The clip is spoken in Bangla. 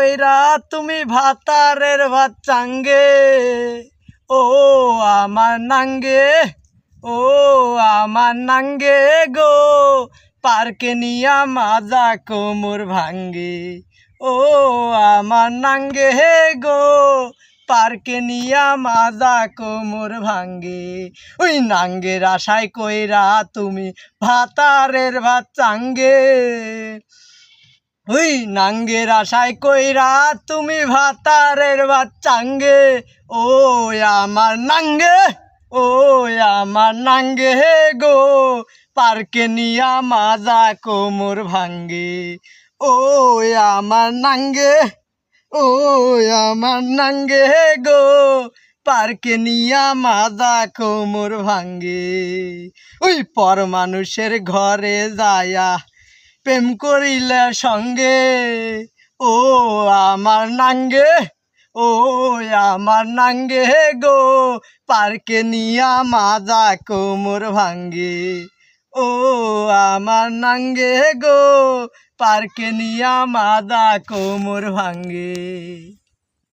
কইরা তুমি ভাতারের ভাত চাঙ্গে। ও আমার নাঙ্গে, ও আমার নাঙ্গে গো, পার্কে নিয়া মাজা কোমর ভাঙ্গে। ও আমার নাঙ্গে গো, পার্কে নিয়া মাজা কোমর ভাঙ্গে। ওই নাঙ্গের আশায় কইরা তুমি ভাতারের ভাত চাঙ্গে। ওই নাঙ্গের আশায় কইরা তুমি ভাতারের ভাত চাঙ্গে। ও আমার নাঙ্গে, ও আমার নাঙ্গে গো, পার্কে নিয়া মাজা কোমর ভাঙ্গে। ও আমার নাঙ্গে, ও আমার নাঙ্গে গো, পার্কে নিয়া মাজা কোমর ভাঙ্গে। ওই পর মানুষের ঘরে যায়া প্রেম করিলে সঙ্গে। ও আমার নাঙ্গে, ও আমার নাঙ্গে গো, পার্কে নিয়া মাজা কোমর ভাঙ্গে। ও আমার নাঙ্গে গো, পার্কে নিয়া মাজা কোমর ভাঙ্গে।